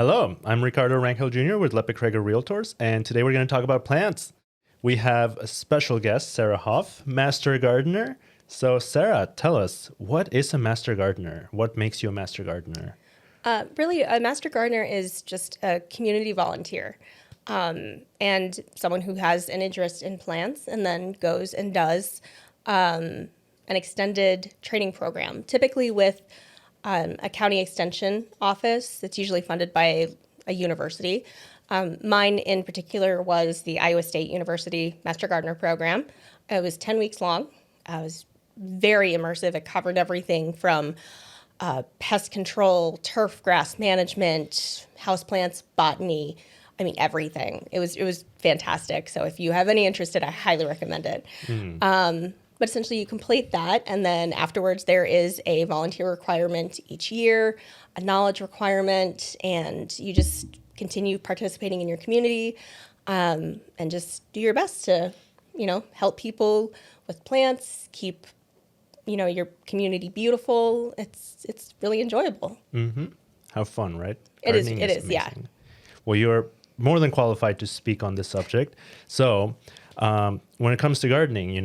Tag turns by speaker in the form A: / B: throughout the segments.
A: Hello, I'm Ricardo Rangel Jr. with Lepic-Kroeger Realtors, and today we're going to talk about plants. We have a special guest, Sarah Hoff, Master Gardener. So Sarah, tell us, what is a Master Gardener? What makes you a Master Gardener?
B: Really, a Master Gardener is just a community volunteer and someone who has an interest in plants and then goes and does an extended training program, typically with a county extension office that's usually funded by a university. Mine in particular was the Iowa State University Master Gardener program. It was 10 weeks long. It was very immersive. It covered everything from pest control, turf grass management, houseplants, botany. I mean, everything. It was fantastic. So if you have any interest in it, I highly recommend it. But essentially you complete that, and then afterwards there is a volunteer requirement each year, a knowledge requirement, and you just continue participating in your community and just do your best to, help people with plants, keep, your community beautiful. It's really enjoyable.
A: Mm-hmm. How fun, right?
B: It is,
A: Amazing.
B: yeah.
A: Well, you're more than qualified to speak on this subject. So when it comes to gardening,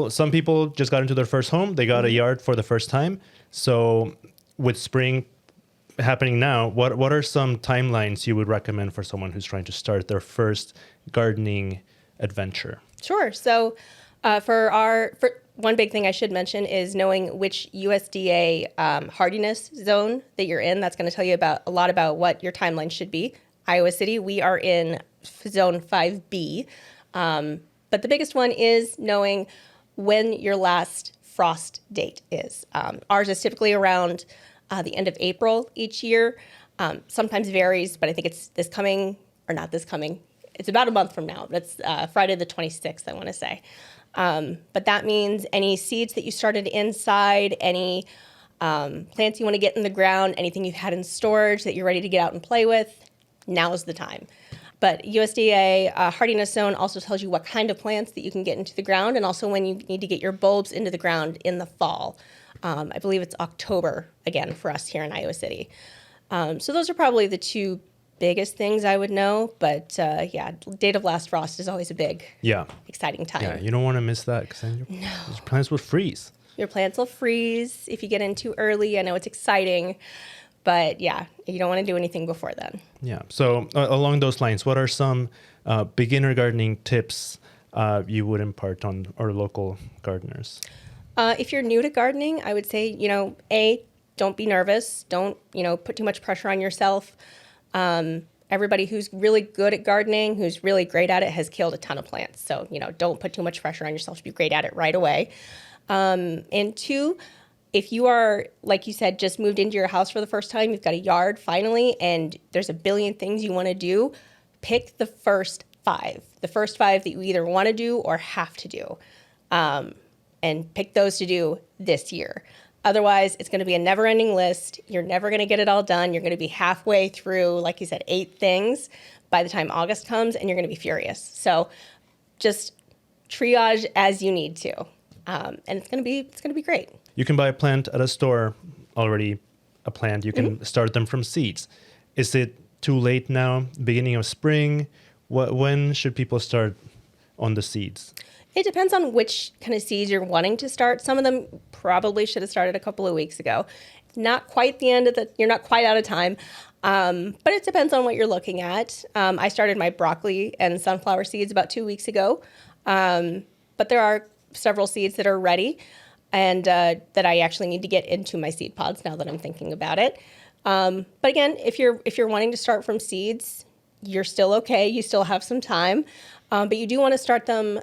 A: some people just got into their first home. They got a yard for the first time. So with spring happening now, what are some timelines you would recommend for someone who's trying to start their first gardening adventure?
B: Sure. So for one big thing I should mention is knowing which USDA hardiness zone that you're in. That's going to tell you a lot about what your timeline should be. Iowa City, we are in zone 5B. But the biggest one is knowing when your last frost date is. Ours is typically around the end of April each year. Sometimes varies, but I think it's this coming, or not this coming. It's about a month from now, but it's Friday the 26th, I want to say. But that means any seeds that you started inside, any plants you want to get in the ground, anything you've had in storage that you're ready to get out and play with, now is the time. But USDA hardiness zone also tells you what kind of plants that you can get into the ground and also when you need to get your bulbs into the ground in the fall. I believe it's October, again, for us here in Iowa City. So those are probably the two biggest things I would know. But date of last frost is always a big, exciting time.
A: Yeah, you don't want to miss that because then your plants will freeze.
B: Your plants will freeze if you get in too early. I know it's exciting. But yeah, you don't want to do anything before then.
A: Yeah. So along those lines, what are some beginner gardening tips you would impart on our local gardeners?
B: If you're new to gardening, I would say, don't be nervous. Don't, put too much pressure on yourself. Everybody who's really good at gardening, who's really great at it, has killed a ton of plants. So, don't put too much pressure on yourself to be great at it right away. And two, if you are, like you said, just moved into your house for the first time, you've got a yard finally, and there's a billion things you want to do, pick the first 5. The first 5 that you either want to do or have to do. And pick those to do this year. Otherwise, it's going to be a never-ending list. You're never going to get it all done. You're going to be halfway through, like you said, 8 things by the time August comes, and you're going to be furious. So just triage as you need to. And it's going to be great.
A: You can buy a plant at a store already, a plant. You can start them from seeds. Is it too late now, beginning of spring? When should people start on the seeds?
B: It depends on which kind of seeds you're wanting to start. Some of them probably should have started a couple of weeks ago. Not quite the end of you're not quite out of time, but it depends on what you're looking at. I started my broccoli and sunflower seeds about 2 weeks ago, but there are several seeds that are ready. And that I actually need to get into my seed pods now that I'm thinking about it. But again, if you're wanting to start from seeds, you're still okay. You still have some time. But you do want to start them,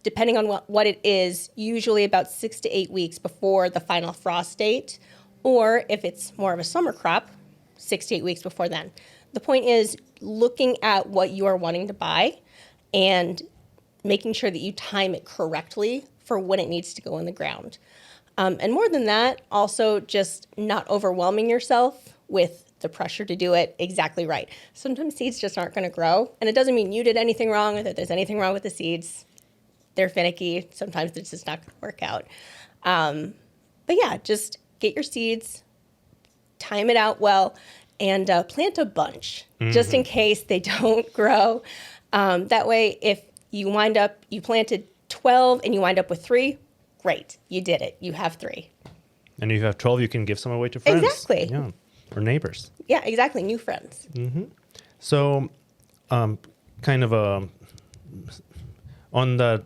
B: depending on what it is, usually about 6 to 8 weeks before the final frost date. Or if it's more of a summer crop, 6 to 8 weeks before then. The point is looking at what you are wanting to buy and making sure that you time it correctly for when it needs to go in the ground. And more than that, also just not overwhelming yourself with the pressure to do it exactly right. Sometimes seeds just aren't going to grow, and it doesn't mean you did anything wrong or that there's anything wrong with the seeds. They're finicky. Sometimes it's just not going to work out. But yeah, just get your seeds, time it out well, and plant a bunch just in case they don't grow. That way, if you planted 12 and you wind up with 3, great, you did it. You have 3.
A: And if you have 12, you can give some away to friends.
B: Exactly.
A: Yeah. Or neighbors.
B: Yeah, exactly. New friends.
A: So, kind of on that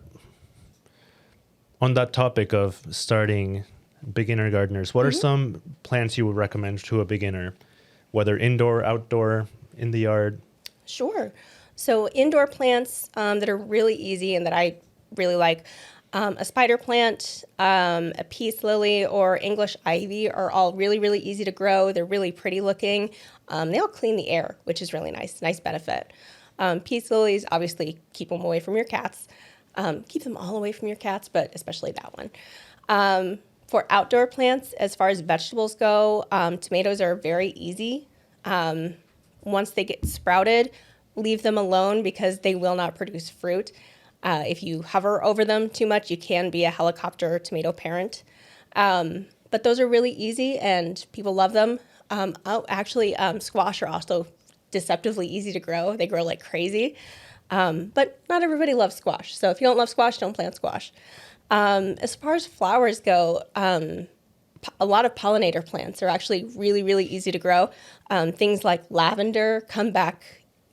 A: topic of starting beginner gardeners, what are some plants you would recommend to a beginner, whether indoor, outdoor, in the yard?
B: Sure. So indoor plants that are really easy and that I really like, a spider plant, a peace lily, or English ivy are all really, really easy to grow. They're really pretty looking. They all clean the air, which is really nice benefit. Peace lilies, obviously, keep them away from your cats. Keep them all away from your cats, but especially that one. For outdoor plants, as far as vegetables go, tomatoes are very easy. Once they get sprouted, leave them alone because they will not produce fruit. If you hover over them too much, you can be a helicopter tomato parent. But those are really easy and people love them. Squash are also deceptively easy to grow. They grow like crazy. But not everybody loves squash. So if you don't love squash, don't plant squash. As far as flowers go, a lot of pollinator plants are actually really, really easy to grow. Things like lavender come back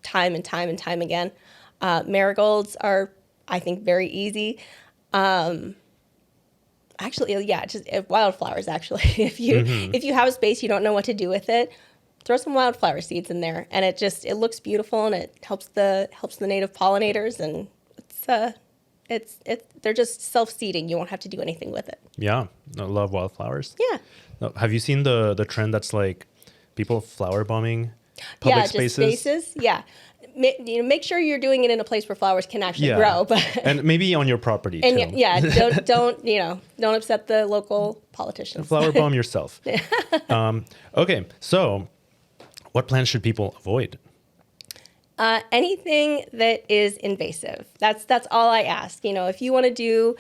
B: time and time and time again. Marigolds are, I think, very easy. Just wildflowers, actually. If you have a space, you don't know what to do with it, throw some wildflower seeds in there, and it looks beautiful, and it helps the native pollinators, and they're just self-seeding. You won't have to do anything with it.
A: Yeah, I love wildflowers.
B: Yeah.
A: Have you seen the trend that's like people flower bombing public spaces?
B: Spaces. Yeah. Make sure you're doing it in a place where flowers can actually grow, but
A: and maybe on your property too.
B: Don't upset the local politicians.
A: Flower bomb yourself. Okay, so what plants should people avoid?
B: Anything that is invasive. That's all I ask. If you want to do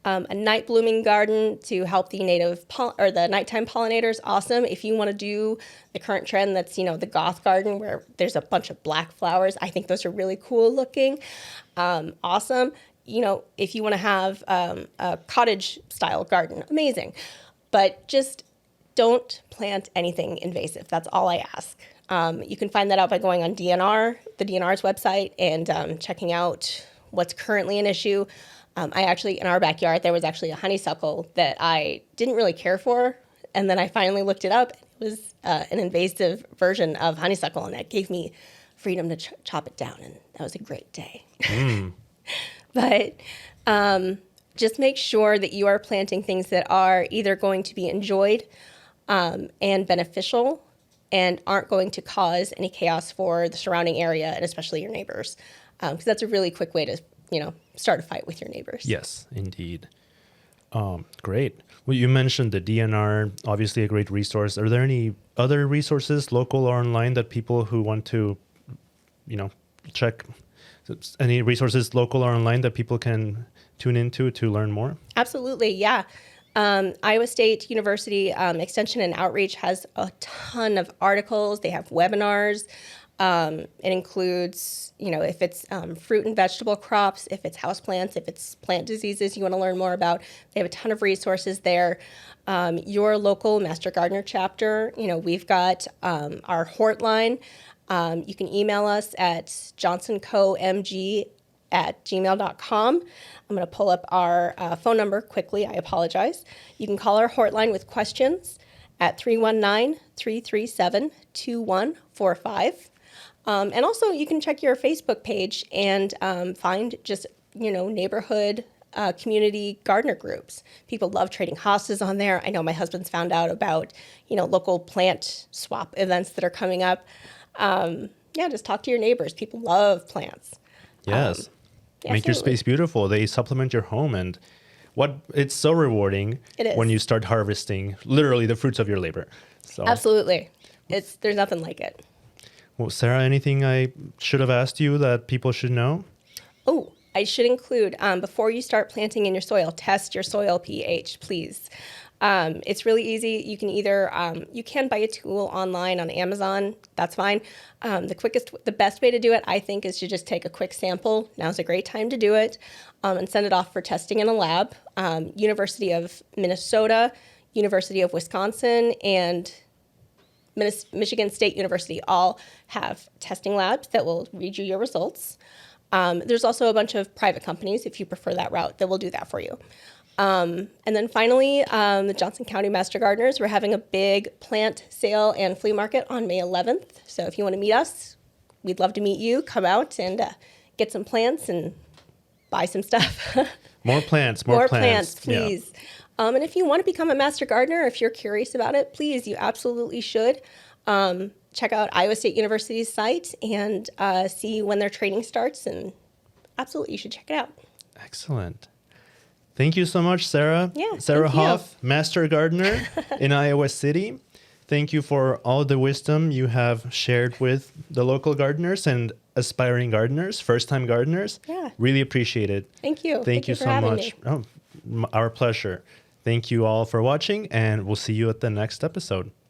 B: a night blooming garden to help the the nighttime pollinators, awesome. If you want to do the current trend that's, the goth garden where there's a bunch of black flowers, I think those are really cool looking. Awesome. If you want to have a cottage style garden, amazing. But just don't plant anything invasive. That's all I ask. You can find that out by going on the DNR's website, and checking out what's currently an issue. In our backyard, there was actually a honeysuckle that I didn't really care for. And then I finally looked it up. It was an invasive version of honeysuckle, and that gave me freedom to chop it down. And that was a great day. But just make sure that you are planting things that are either going to be enjoyed and beneficial and aren't going to cause any chaos for the surrounding area and especially your neighbors. Because that's a really quick way to start a fight with your neighbors.
A: Yes, indeed. Great. Well, you mentioned the DNR, obviously a great resource. Are there any other resources, local or online, that people who want to, check, any resources, local or online, that people can tune into to learn more?
B: Absolutely, yeah. Iowa State University Extension and Outreach has a ton of articles. They have webinars. It includes, if it's fruit and vegetable crops, if it's houseplants, if it's plant diseases you want to learn more about. They have a ton of resources there. Your local Master Gardener chapter, we've got our Hort line. You can email us at johnsoncoMG@gmail.com. I'm going to pull up our phone number quickly. I apologize. You can call our Hort line with questions at 319-337-2145. And also, you can check your Facebook page and find just, neighborhood community gardener groups. People love trading hostas on there. I know my husband's found out about, local plant swap events that are coming up. Just talk to your neighbors. People love plants.
A: Yes. Make your space beautiful. They supplement your home, and it's so rewarding when you start harvesting literally the fruits of your labor. So
B: absolutely. There's nothing like it.
A: Well, Sarah, anything I should have asked you that people should know?
B: Oh, I should include, before you start planting in your soil, test your soil pH, please. It's really easy. You can either, you can buy a tool online on Amazon. That's fine. The best way to do it, I think, is to just take a quick sample. Now's a great time to do it, and send it off for testing in a lab. University of Minnesota, University of Wisconsin, and Michigan State University all have testing labs that will read you your results. There's also a bunch of private companies, if you prefer that route, that will do that for you. And then finally, the Johnson County Master Gardeners, we're having a big plant sale and flea market on May 11th. So if you want to meet us, we'd love to meet you. Come out and get some plants and buy some stuff.
A: More plants,
B: please. Yeah. And if you want to become a Master Gardener, if you're curious about it, please, you absolutely should. Check out Iowa State University's site and see when their training starts. And absolutely, you should check it out.
A: Excellent. Thank you so much, Sarah.
B: Yeah,
A: Sarah Hoff, Master Gardener in Iowa City. Thank you for all the wisdom you have shared with the local gardeners and aspiring gardeners, first-time gardeners.
B: Yeah.
A: Really appreciate it.
B: Thank you.
A: Thank you so much. Oh, our pleasure. Thank you all for watching, and we'll see you at the next episode.